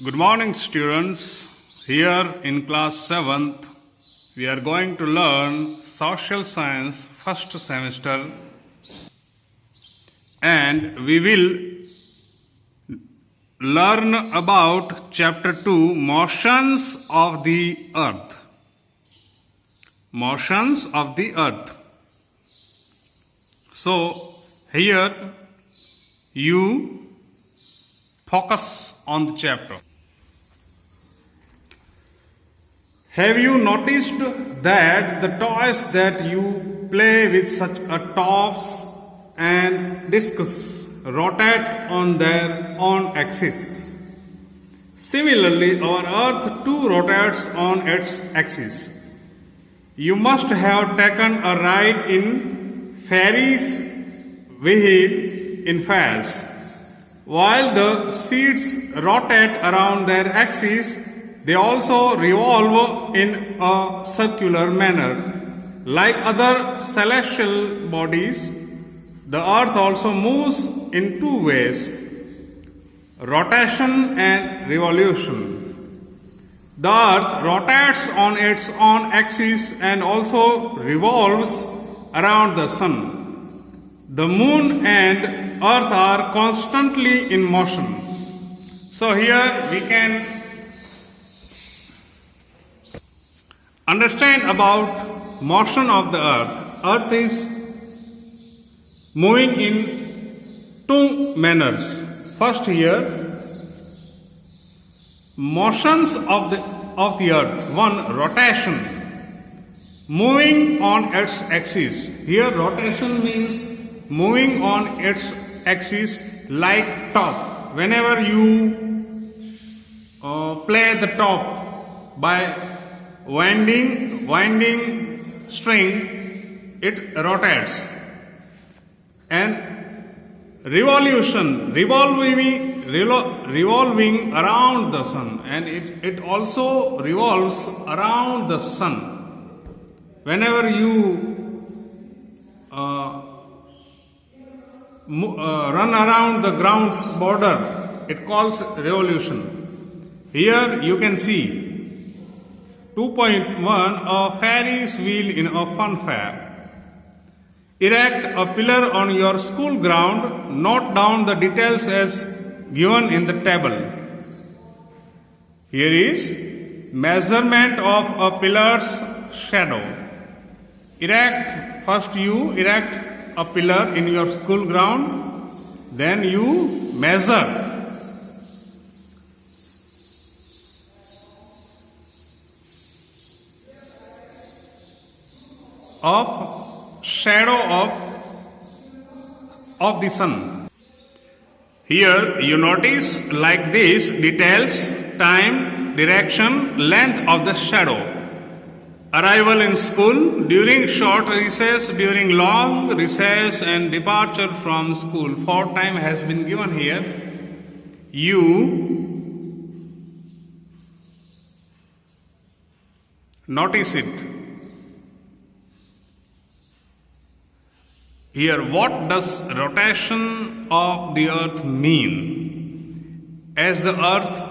Good morning, students. Here in class 7th, we are going to learn social science first semester, and we will learn about chapter 2, motions of the earth. Motions of the earth. So here you focus on the chapter. Have you noticed that the toys that you play with such a tops and discs rotate on their own axis? Similarly, our earth too rotates on its axis. You must have taken a ride in Ferris wheel in France. While the seats rotate around their axis, they also revolve in a circular manner. Like other celestial bodies, the earth also moves in two ways: rotation and revolution. The earth rotates on its own axis and also revolves around the sun. The moon and earth are constantly in motion. So here we can understand about motion of the earth. Earth is moving in two manners. First here, motions of the earth. One, rotation, moving on its axis. Here rotation means moving on its axis like top. Whenever you play the top by winding string, it rotates. And revolution, revolving around the sun, and it also revolves around the sun. Whenever you run around the ground's border, it calls revolution. Here you can see 2.1, a Ferris wheel in a fun fair. Erect a pillar on your school ground. Note down the details as given in the table. Here is measurement of a pillar's shadow. First you erect a pillar in your school ground, then you measure of shadow of the sun. Here you notice like this details: time, direction, length of the shadow. Arrival in school, during short recess, during long recess, and departure from school. 4 time has been given here. You notice it. Here, what does rotation of the earth mean? As the earth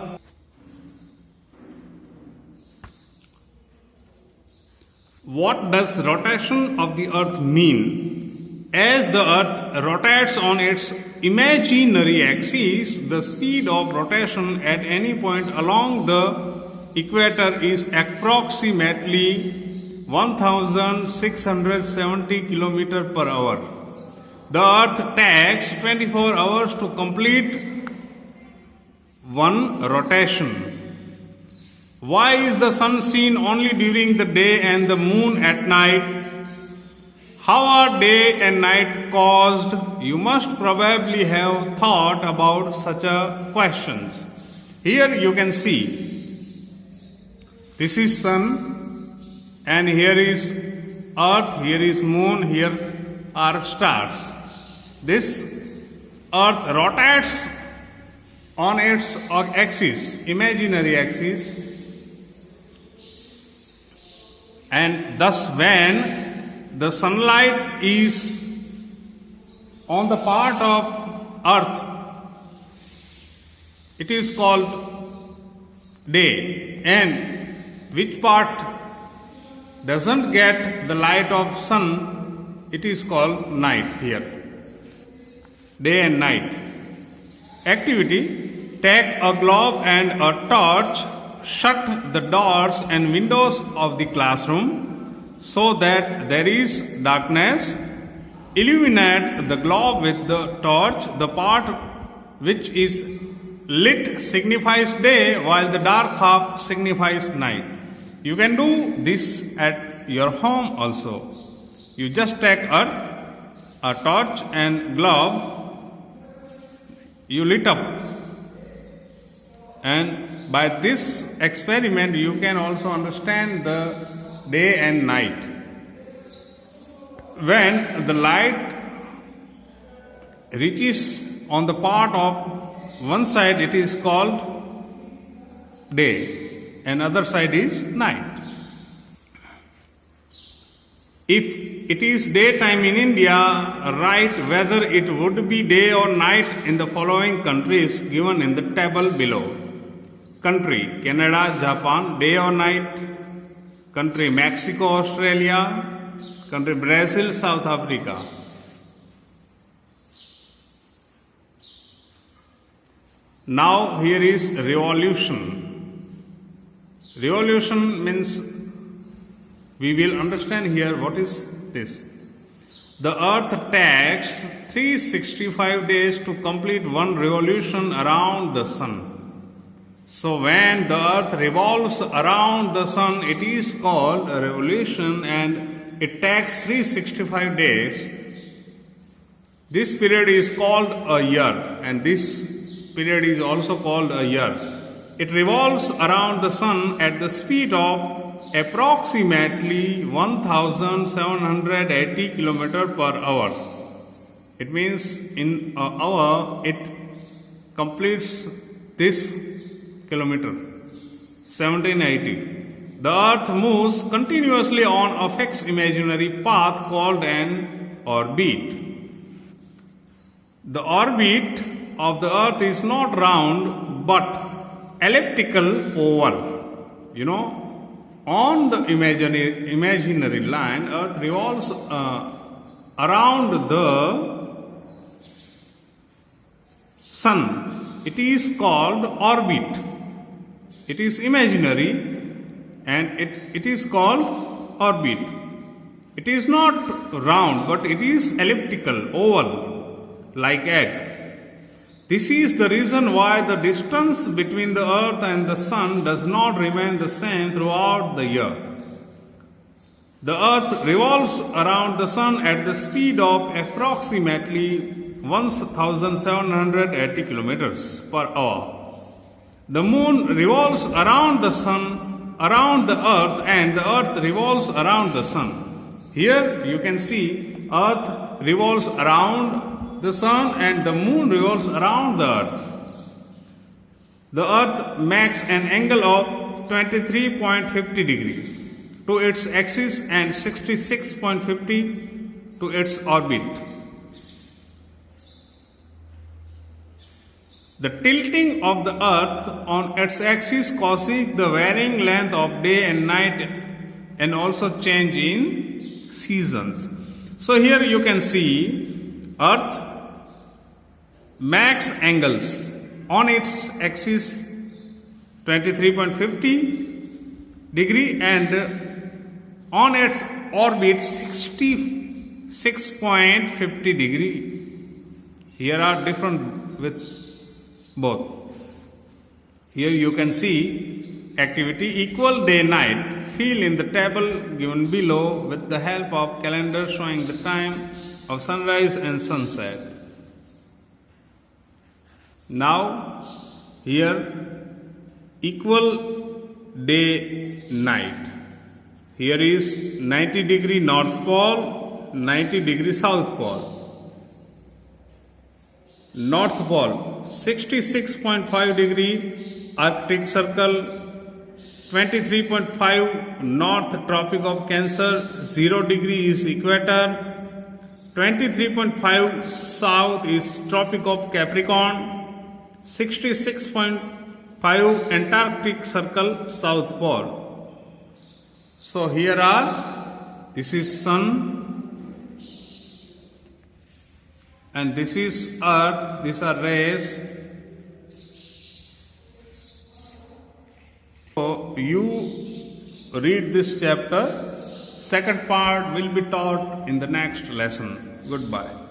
What does rotation of the earth mean? As the earth rotates on its imaginary axis, the speed of rotation at any point along the equator is approximately 1670 km per hour. The earth takes 24 hours to complete one rotation. Why is the sun seen only during the day and the moon at night? How are day and night caused? You must probably have thought about such a questions. Here you can see, this is sun, and here is earth, here is moon, here are stars. This earth rotates on its axis, imaginary axis, and thus when the sunlight is on the part of earth, it is called day, and which part doesn't get the light of sun, it is called night here. Day and night. Activity: take a globe and a torch, shut the doors and windows of the classroom so that there is darkness. Illuminate the globe with the torch. The part which is lit signifies day, while the dark half signifies night. You can do this at your home also. You just take earth, a torch and globe, you lit up. And by this experiment you can also understand the day and night. When the light reaches on the part of one side, it is called day, and other side is night. If it is daytime in India, write whether it would be day or night in the following countries given in the table below. Country: Canada, Japan, day or night. Country: Mexico, Australia. Country: Brazil, South Africa. Now here is revolution. Revolution means, we will understand here what is this. The earth takes 365 days to complete one revolution around the sun. So when the earth revolves around the sun, it is called a revolution, and it takes 365 days. This period is called a year, and this period is also called a year. It revolves around the sun at the speed of approximately 1780 km per hour. It means in an hour it completes this kilometer, 1780. The earth moves continuously on a fixed imaginary path called an orbit. The orbit of the earth is not round but elliptical oval. You know, on the imaginary line, earth revolves around the sun. It is called orbit. It is imaginary, and it is called orbit. It is not round, but it is elliptical, oval, like egg. This is the reason why the distance between the earth and the sun does not remain the same throughout the year. The earth revolves around the sun at the speed of approximately 1780 kilometers per hour. The moon revolves around the sun, around the earth, and the earth revolves around the sun. Here you can see earth revolves around the sun and the moon revolves around the earth. The earth makes an angle of 23.50 degrees to its axis and 66.50 to its orbit. The tilting of the earth on its axis causes the varying length of day and night, and also change in seasons. So here you can see earth makes angles on its axis 23.50 degree and on its orbit 66.50 degree. Here are different with both. Here you can see activity equal day night. Fill in the table given below with the help of calendar showing the time of sunrise and sunset. Now here equal day night. Here is 90 degree North Pole, 90 degree South Pole. North Pole 66.5 degree Arctic Circle, 23.5 North Tropic of Cancer, 0 degree is Equator, 23.5 South is Tropic of Capricorn, 66.5 5 Antarctic Circle, South Pole. So here are, this is Sun and this is Earth, these are rays. So you read this chapter. Second part will be taught in the next lesson. Goodbye.